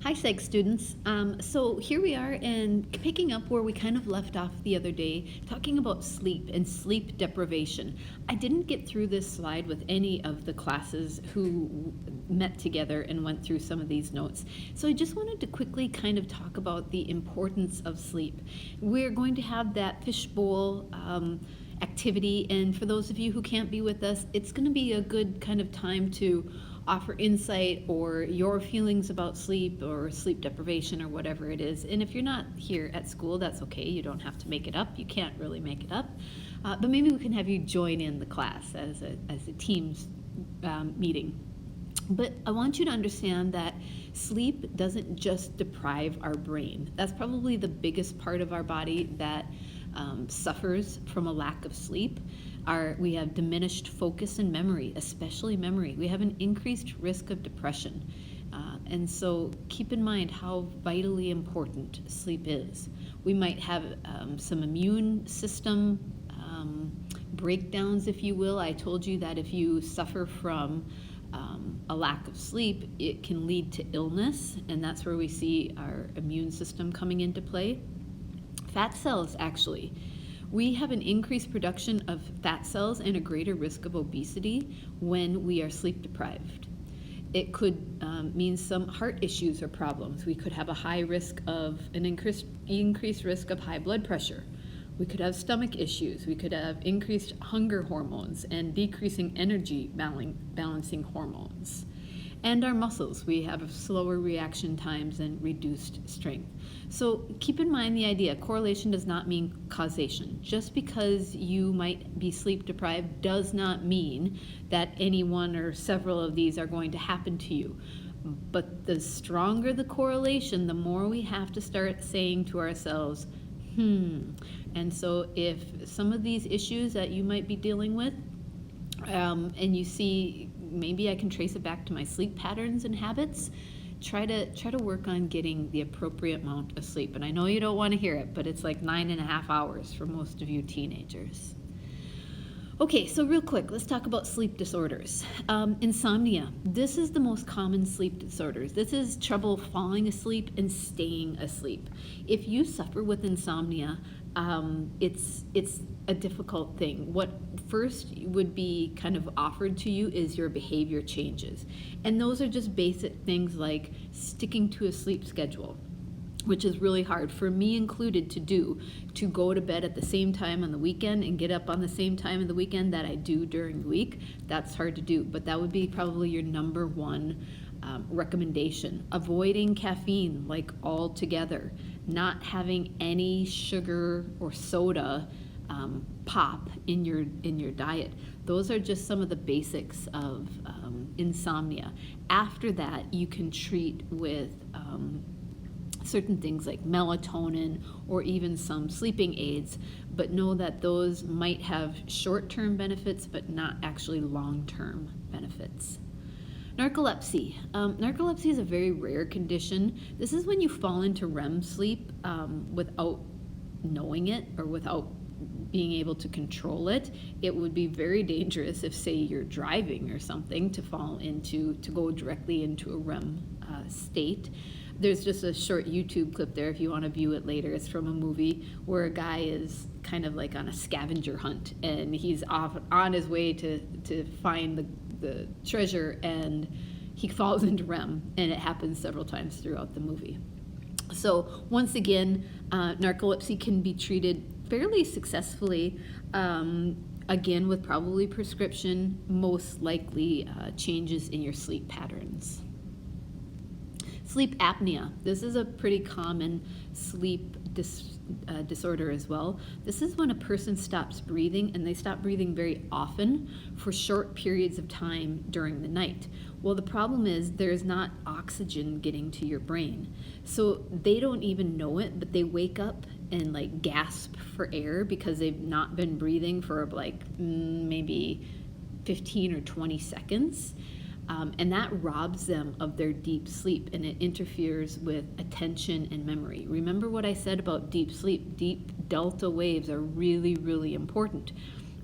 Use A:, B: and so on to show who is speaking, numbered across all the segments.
A: Hi, psych students. So here we are, and picking up where we kind of left off the other day, talking about sleep and sleep deprivation. I didn't get through this slide with any of the classes who met together and went through some of these notes. So I just wanted to quickly kind of talk about the importance of sleep. We're going to have that fishbowl activity, and for those of you who can't be with us, it's going to be a good kind of time to offer insight or your feelings about sleep or sleep deprivation or whatever it is. And if you're not here at school, that's okay. You don't have to make it up. You can't really make it up. But maybe we can have you join in the class as a team's meeting. But I want you to understand that sleep doesn't just deprive our brain. That's probably the biggest part of our body that suffers from a lack of sleep. We have diminished focus and memory, especially memory. We have an increased risk of depression. And so keep in mind how vitally important sleep is. We might have some immune system breakdowns, if you will. I told you that if you suffer from a lack of sleep, it can lead to illness, and that's where we see our immune system coming into play. Fat cells, actually. We have an increased production of fat cells and a greater risk of obesity when we are sleep deprived. It could mean some heart issues or problems. We could have a high risk of an increased risk of high blood pressure. We could have stomach issues. We could have increased hunger hormones and decreasing energy balancing hormones. And our muscles, we have slower reaction times and reduced strength. So keep in mind the idea, correlation does not mean causation. Just because you might be sleep deprived does not mean that any one or several of these are going to happen to you. But the stronger the correlation, the more we have to start saying to ourselves, And so if some of these issues that you might be dealing with, and you see, maybe I can trace it back to my sleep patterns and habits, try to work on getting the appropriate amount of sleep. And I know you don't want to hear it, but it's like 9.5 hours for most of you teenagers. Okay, so real quick, let's talk about sleep disorders. Insomnia. This is the most common sleep disorders. This is trouble falling asleep and staying asleep. If you suffer with insomnia, it's a difficult thing. What first would be kind of offered to you is your behavior changes. And those are just basic things like sticking to a sleep schedule, which is really hard for me included to do, to go to bed at the same time on the weekend and get up on the same time on the weekend that I do during the week. That's hard to do, but that would be probably your number one recommendation. Avoiding caffeine like altogether, not having any sugar or soda pop in your diet. Those are just some of the basics of insomnia. After that, you can treat with certain things like melatonin or even some sleeping aids, but know that those might have short-term benefits but not actually long-term benefits. Narcolepsy. Narcolepsy is a very rare condition. This is when you fall into REM sleep without knowing it or without being able to control it. It would be very dangerous if, say, you're driving or something, to go directly into a REM state. There's just a short YouTube clip there if you want to view it later. It's from a movie where a guy is kind of like on a scavenger hunt, and he's off on his way to find the treasure, and he falls into REM, and it happens several times throughout the movie. So once again, narcolepsy can be treated fairly successfully, again with probably prescription, most likely changes in your sleep patterns. Sleep apnea. This is a pretty common sleep disorder as well. This is when a person stops breathing, and they stop breathing very often for short periods of time during the night. Well, the problem is there's not oxygen getting to your brain. So they don't even know it, but they wake up and like gasp for air because they've not been breathing for like maybe 15 or 20 seconds. And that robs them of their deep sleep, and it interferes with attention and memory. Remember what I said about deep sleep? Deep delta waves are really, really important.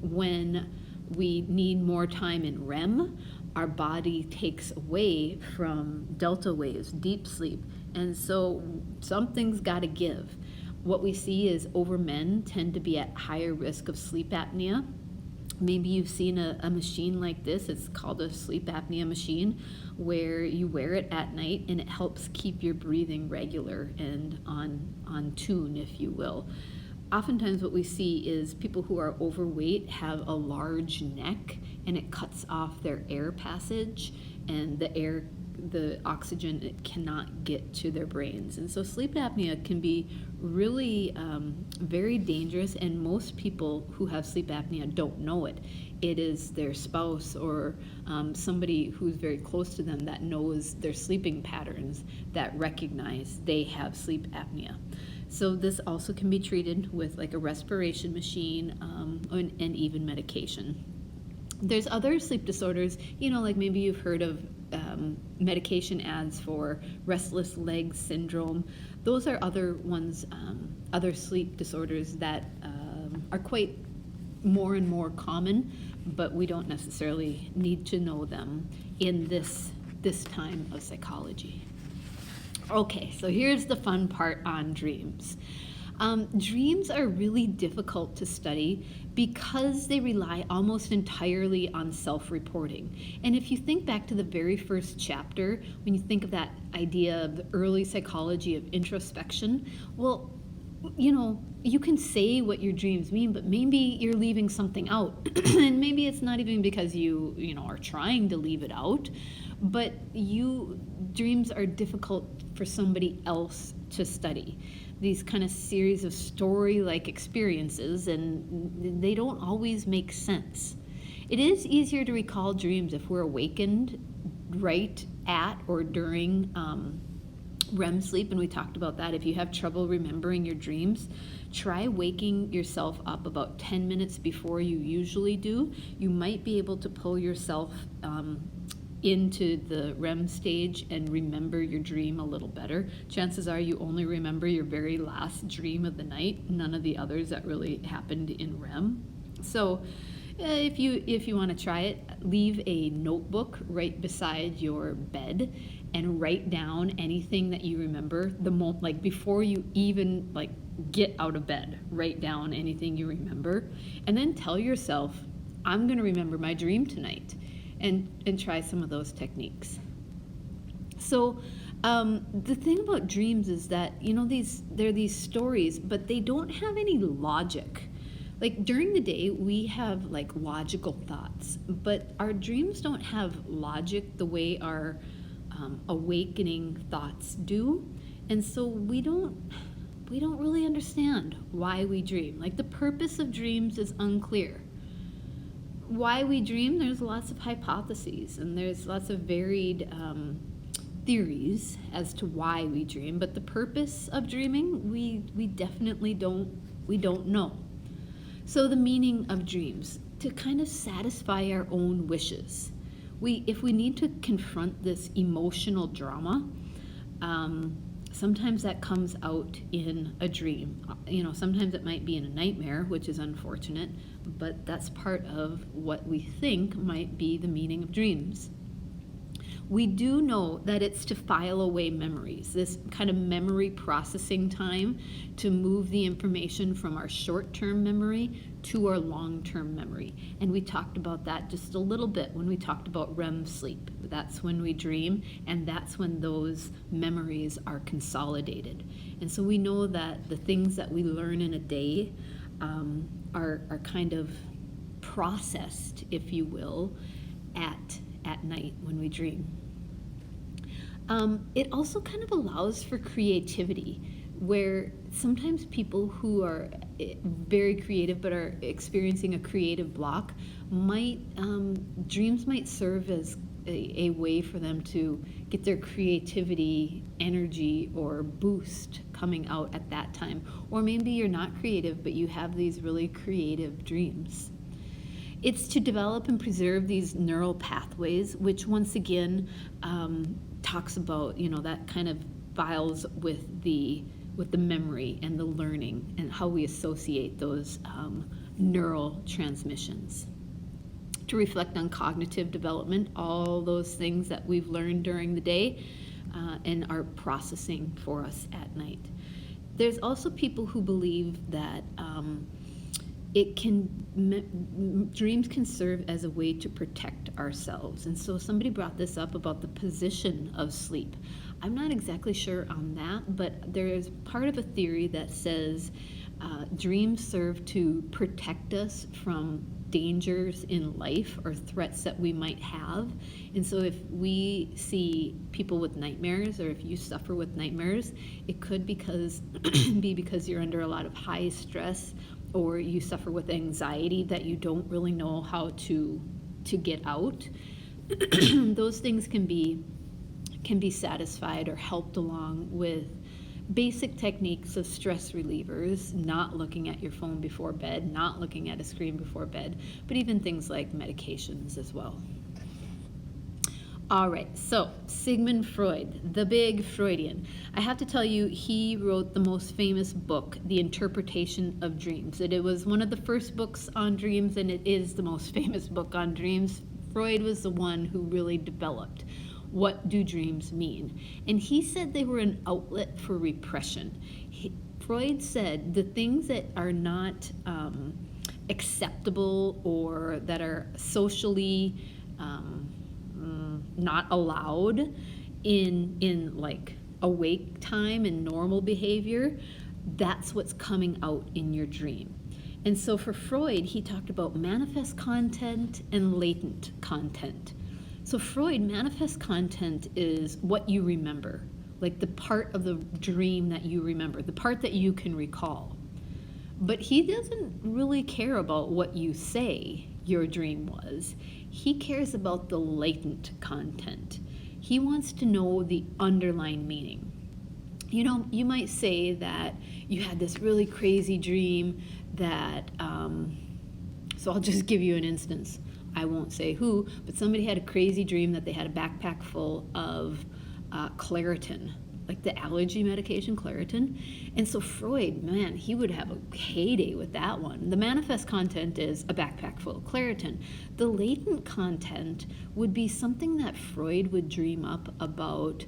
A: When we need more time in REM, our body takes away from delta waves, deep sleep. And so something's got to give. What we see is older men tend to be at higher risk of sleep apnea. Maybe you've seen a machine like this. It's called a sleep apnea machine, where you wear it at night and it helps keep your breathing regular and on tune, if you will. Oftentimes what we see is people who are overweight have a large neck, and it cuts off their air passage, and the oxygen, it cannot get to their brains. And so sleep apnea can be really very dangerous, and most people who have sleep apnea don't know it. It is their spouse or somebody who's very close to them that knows their sleeping patterns that recognize they have sleep apnea. So this also can be treated with like a respiration machine and even medication. There's other sleep disorders, like maybe you've heard of medication ads for restless leg syndrome. Those are other ones, other sleep disorders that are quite more and more common, but we don't necessarily need to know them in this time of psychology. Okay, so here's the fun part on dreams. Dreams are really difficult to study because they rely almost entirely on self-reporting. And if you think back to the very first chapter, when you think of that idea of the early psychology of introspection, well, you can say what your dreams mean, but maybe you're leaving something out. And maybe it's not even because you are trying to leave it out, but dreams are difficult for somebody else to study. These kind of series of story-like experiences, and they don't always make sense. It is easier to recall dreams if we're awakened right at or during REM sleep, and we talked about that. If you have trouble remembering your dreams, try waking yourself up about 10 minutes before you usually do. You might be able to pull yourself into the REM stage and remember your dream a little better. Chances are you only remember your very last dream of the night, none of the others that really happened in REM. So if you want to try it, leave a notebook right beside your bed and write down anything that you remember before you even get out of bed. Write down anything you remember, and then tell yourself, I'm going to remember my dream tonight. And try some of those techniques. So the thing about dreams is that they're these stories, but they don't have any logic. Like during the day we have logical thoughts, but our dreams don't have logic the way our awakening thoughts do. And so we don't really understand why we dream. The purpose of dreams is unclear. Why we dream, there's lots of hypotheses and there's lots of varied theories as to why we dream, but the purpose of dreaming, we definitely don't know. So the meaning of dreams, to kind of satisfy our own wishes. If we need to confront this emotional drama, sometimes that comes out in a dream. Sometimes it might be in a nightmare, which is unfortunate, but that's part of what we think might be the meaning of dreams. We do know that it's to file away memories, this kind of memory processing time to move the information from our short-term memory to our long-term memory. And we talked about that just a little bit when we talked about REM sleep. That's when we dream, and that's when those memories are consolidated. And so we know that the things that we learn in a day are kind of processed, if you will, at night when we dream. It also kind of allows for creativity, where sometimes people who are very creative but are experiencing a creative block dreams might serve as a way for them to get their creativity, energy, or boost coming out at that time. Or maybe you're not creative, but you have these really creative dreams. It's to develop and preserve these neural pathways, which once again talks about, that kind of files with the memory and the learning and how we associate those neural transmissions. to reflect on cognitive development, all those things that we've learned during the day and are processing for us at night. There's also people who believe that dreams can serve as a way to protect ourselves. And so somebody brought this up about the position of sleep. I'm not exactly sure on that, but there's part of a theory that says dreams serve to protect us from dangers in life or threats that we might have. And so if we see people with nightmares, or if you suffer with nightmares, it could be because you're under a lot of high stress, or you suffer with anxiety that you don't really know how to get out. Those things can be satisfied or helped along with basic techniques of stress relievers, not looking at your phone before bed, not looking at a screen before bed, but even things like medications as well. All right, so Sigmund Freud, the big Freudian. I have to tell you, he wrote the most famous book, The Interpretation of Dreams. It was one of the first books on dreams, and it is the most famous book on dreams. Freud was the one who really developed what do dreams mean. And he said they were an outlet for repression. Freud said the things that are not acceptable or that are socially not allowed in like awake time and normal behavior, that's what's coming out in your dream. And so for Freud, he talked about manifest content and latent content. So Freud, manifest content is what you remember, like the part of the dream that you remember, the part that you can recall. But he doesn't really care about what you say your dream was. He cares about the latent content. He wants to know the underlying meaning. You know, you might say that you had this really crazy dream that, so I'll just give you an instance. I won't say who, but somebody had a crazy dream that they had a backpack full of Claritin, like the allergy medication Claritin. And so Freud, man, he would have a heyday with that one. The manifest content is a backpack full of Claritin. The latent content would be something that Freud would dream up about,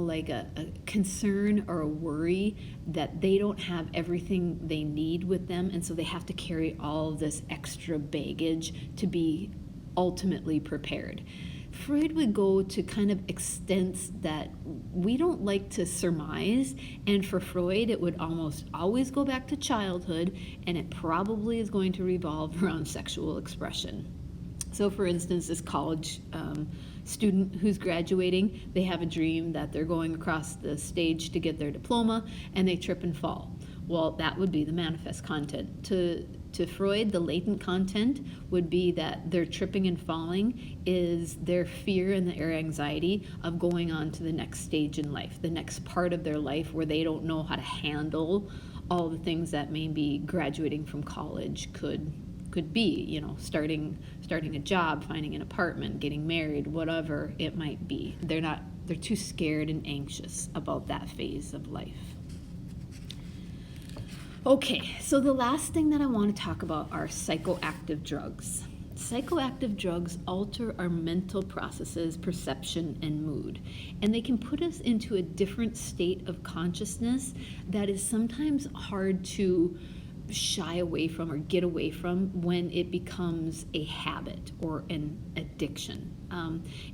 A: like a concern or a worry that they don't have everything they need with them, and so they have to carry all of this extra baggage to be ultimately prepared. Freud would go to kind of extents that we don't like to surmise, and for Freud it would almost always go back to childhood, and it probably is going to revolve around sexual expression. So for instance, this college student who's graduating, they have a dream that they're going across the stage to get their diploma and they trip and fall. Well, that would be the manifest content. To Freud, the latent content would be that their tripping and falling is their fear and their anxiety of going on to the next stage in life, the next part of their life where they don't know how to handle all the things that maybe graduating from college could be, starting a job, finding an apartment, getting married, whatever it might be. They're too scared and anxious about that phase of life. Okay, so the last thing that I want to talk about are psychoactive drugs. Psychoactive drugs alter our mental processes, perception, and mood, and they can put us into a different state of consciousness that is sometimes hard to shy away from or get away from when it becomes a habit or an addiction.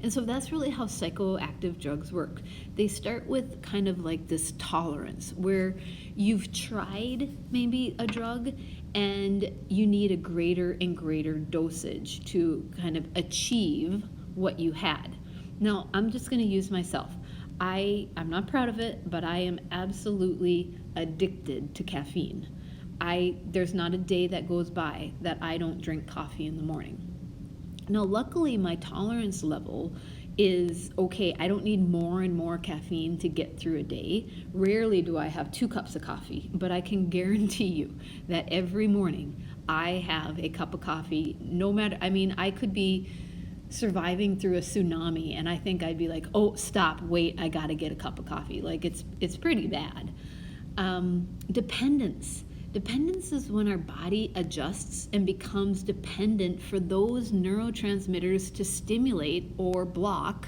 A: And so that's really how psychoactive drugs work. They start with kind of like this tolerance where you've tried maybe a drug and you need a greater and greater dosage to kind of achieve what you had. Now, I'm just going to use myself. I'm not proud of it, but I am absolutely addicted to caffeine. There's not a day that goes by that I don't drink coffee in the morning. Now, luckily, my tolerance level is okay. I don't need more and more caffeine to get through a day. Rarely do I have 2 cups of coffee, but I can guarantee you that every morning I have a cup of coffee, I could be surviving through a tsunami and I think I'd be like, oh, stop, wait, I gotta get a cup of coffee. Like it's pretty bad. Dependence. Dependence is when our body adjusts and becomes dependent for those neurotransmitters to stimulate or block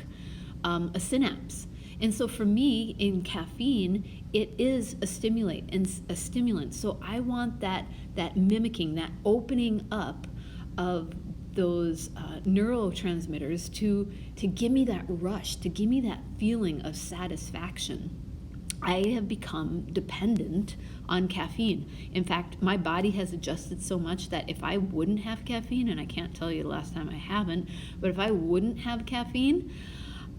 A: a synapse. And so for me, in caffeine, it is a stimulant. So I want that mimicking, that opening up of those neurotransmitters to give me that rush, to give me that feeling of satisfaction. I have become dependent on caffeine. In fact, my body has adjusted so much that if I wouldn't have caffeine, and I can't tell you the last time I haven't, but if I wouldn't have caffeine,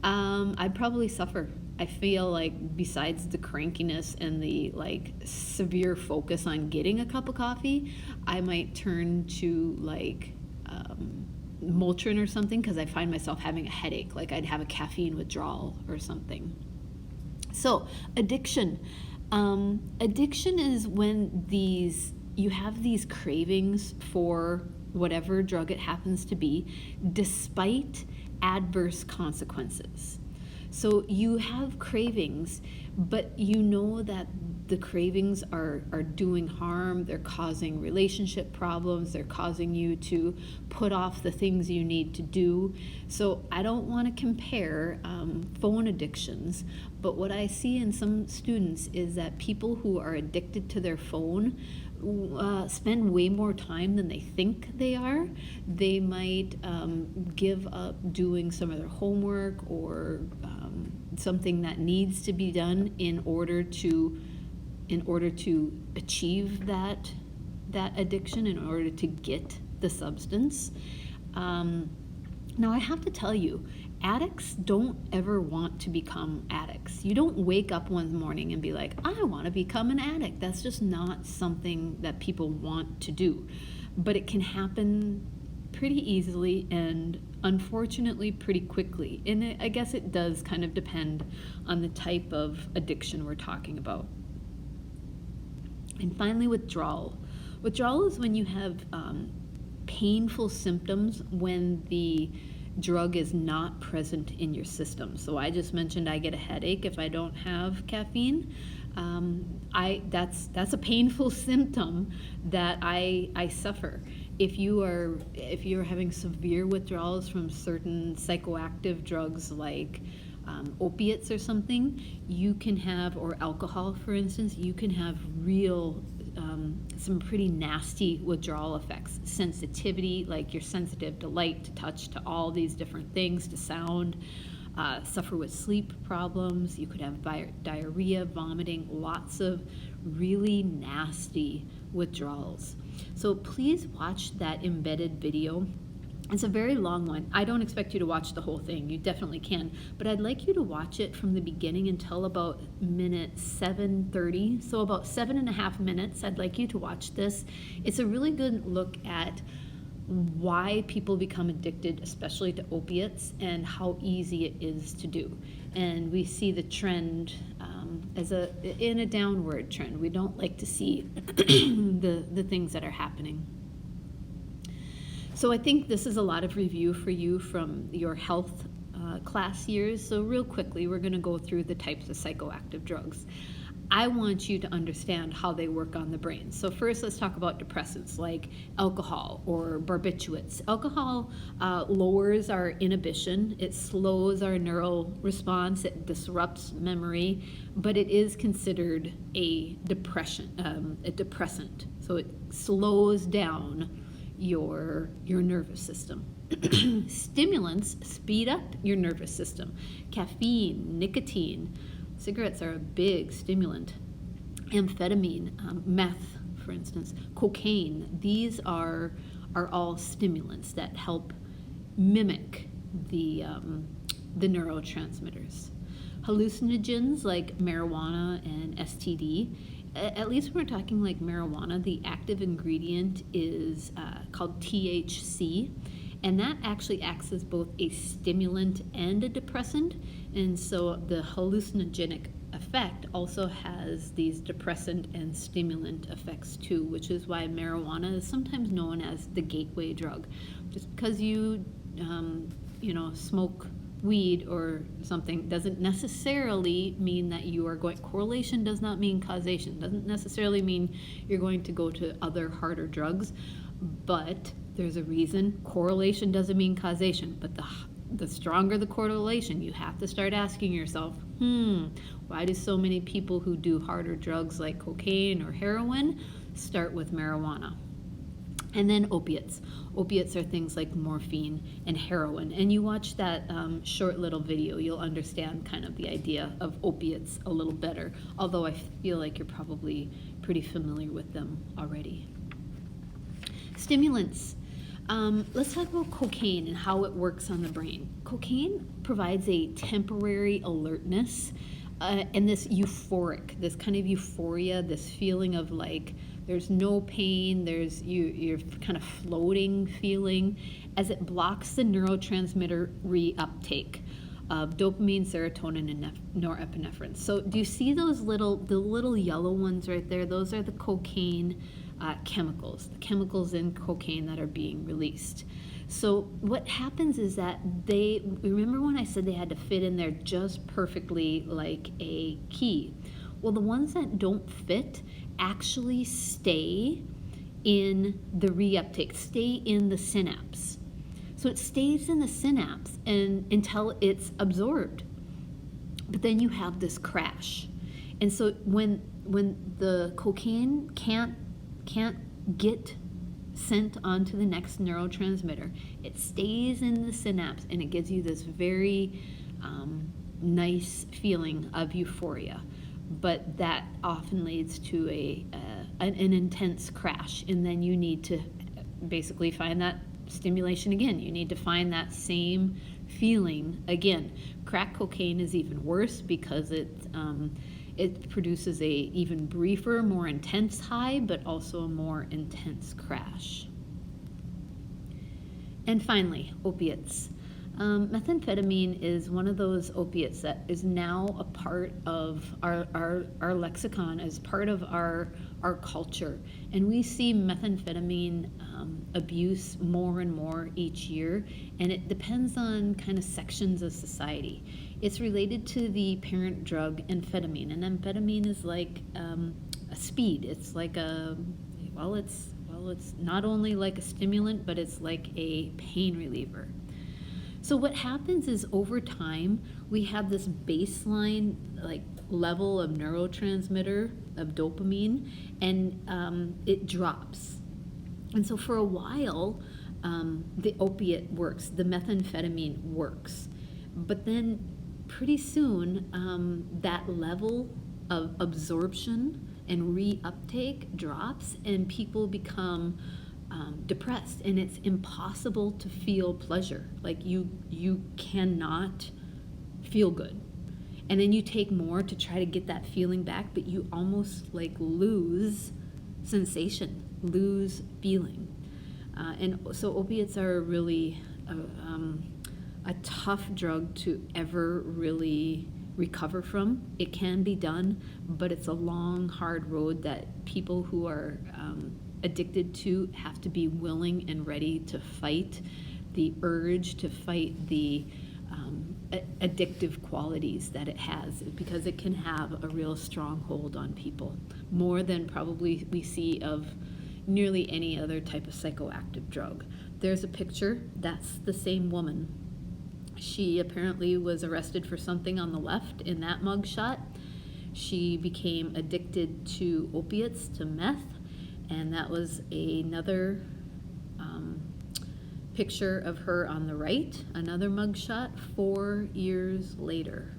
A: I'd probably suffer. I feel like besides the crankiness and the like severe focus on getting a cup of coffee, I might turn to like Motrin or something because I find myself having a headache, like I'd have a caffeine withdrawal or something. So addiction. Addiction is when you have these cravings for whatever drug it happens to be, despite adverse consequences. So you have cravings, but you know that the cravings are doing harm, they're causing relationship problems, they're causing you to put off the things you need to do. So I don't want to compare phone addictions, but what I see in some students is that people who are addicted to their phone spend way more time than they think they are. They might give up doing some of their homework or something that needs to be done in order to achieve that addiction, in order to get the substance. Now I have to tell you, addicts don't ever want to become addicts. You don't wake up one morning and be like, I want to become an addict. That's just not something that people want to do. But it can happen pretty easily and unfortunately pretty quickly. And I guess it does kind of depend on the type of addiction we're talking about. And finally, withdrawal. Withdrawal is when you have painful symptoms when the drug is not present in your system. So I just mentioned I get a headache if I don't have caffeine. That's a painful symptom that I suffer. If you're having severe withdrawals from certain psychoactive drugs like opiates or something, you can have, or alcohol for instance, you can have real some pretty nasty withdrawal effects. Sensitivity, like you're sensitive to light, to touch, to all these different things, to sound. Suffer with sleep problems. You could have diarrhea, vomiting, lots of really nasty withdrawals. So please watch that embedded video. It's a very long one. I don't expect you to watch the whole thing. You definitely can. But I'd like you to watch it from the beginning until about minute 7:30. So about 7.5 minutes, I'd like you to watch this. It's a really good look at why people become addicted, especially to opiates, and how easy it is to do. And we see the trend in a downward trend. We don't like to see the things that are happening. So I think this is a lot of review for you from your health class years. So real quickly, we're going to go through the types of psychoactive drugs. I want you to understand how they work on the brain. So first, let's talk about depressants like alcohol or barbiturates. Alcohol lowers our inhibition. It slows our neural response. It disrupts memory, but it is considered a depressant. So it slows down your nervous system. Stimulants speed up your nervous system. Caffeine, nicotine. Cigarettes are a big stimulant. Amphetamine, meth, for instance, cocaine. These are all stimulants that help mimic the neurotransmitters. Hallucinogens like marijuana and STD. At least when we're talking like marijuana, the active ingredient is called THC. And that actually acts as both a stimulant and a depressant. And so the hallucinogenic effect also has these depressant and stimulant effects too, which is why marijuana is sometimes known as the gateway drug. Just because you smoke weed or something doesn't necessarily mean that you are going, correlation does not mean causation, doesn't necessarily mean you're going to go to other harder drugs, but there's a reason. Correlation doesn't mean causation, but the stronger the correlation, you have to start asking yourself, why do so many people who do harder drugs like cocaine or heroin start with marijuana? And then opiates. Opiates are things like morphine and heroin. And you watch that short little video, you'll understand kind of the idea of opiates a little better, although I feel like you're probably pretty familiar with them already. Stimulants. Let's talk about cocaine and how it works on the brain. Cocaine provides a temporary alertness and this euphoric, this kind of euphoria, this feeling of like there's no pain, you're kind of floating feeling, as it blocks the neurotransmitter reuptake of dopamine, serotonin, and norepinephrine. So do you see the little yellow ones right there? Those are the cocaine chemicals, the chemicals in cocaine that are being released. So what happens is that remember when I said they had to fit in there just perfectly like a key? Well, the ones that don't fit actually stay in the reuptake, stay in the synapse. So it stays in the synapse until it's absorbed. But then you have this crash. And so when the cocaine can't get sent onto the next neurotransmitter, it stays in the synapse and it gives you this very nice feeling of euphoria. But that often leads to an intense crash, and then you need to basically find that stimulation again. You need to find that same feeling again. Crack cocaine is even worse because it produces a even briefer, more intense high, but also a more intense crash. And finally, opiates. Methamphetamine is one of those opiates that is now a part of our lexicon, as part of our culture. And we see methamphetamine abuse more and more each year, and it depends on kind of sections of society. It's related to the parent drug amphetamine, and amphetamine is like a speed. It's like it's not only like a stimulant, but it's like a pain reliever. So what happens is over time, we have this baseline like level of neurotransmitter of dopamine, and it drops. And so for a while, the opiate works, the methamphetamine works. But then pretty soon, that level of absorption and reuptake drops, and people become depressed, and it's impossible to feel pleasure. Like you cannot feel good, and then you take more to try to get that feeling back, but you almost like lose sensation, lose feeling. And so opiates are really a tough drug to ever really recover from. It can be done, but it's a long, hard road that people who are addicted to have to be willing and ready to fight the urge, to fight the addictive qualities that it has, because it can have a real strong hold on people, more than probably we see of nearly any other type of psychoactive drug. There's a picture, that's the same woman. She apparently was arrested for something on the left in that mugshot. She became addicted to opiates, to meth, and that was another picture of her on the right, another mugshot 4 years later.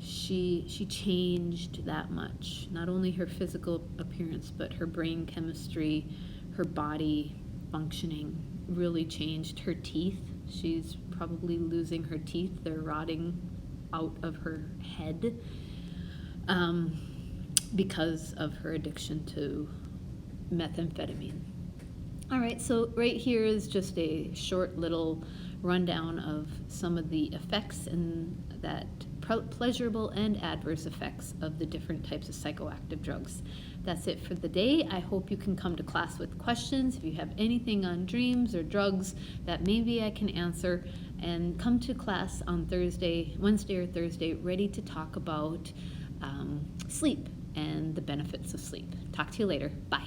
A: She changed that much, not only her physical appearance, but her brain chemistry, her body functioning really changed. Her teeth, she's probably losing her teeth, they're rotting out of her head because of her addiction to methamphetamine. All right, so right here is just a short little rundown of some of the effects and that pleasurable and adverse effects of the different types of psychoactive drugs. That's it for the day. I hope you can come to class with questions. If you have anything on dreams or drugs that maybe I can answer, and come to class on Wednesday or Thursday, ready to talk about sleep and the benefits of sleep. Talk to you later. Bye.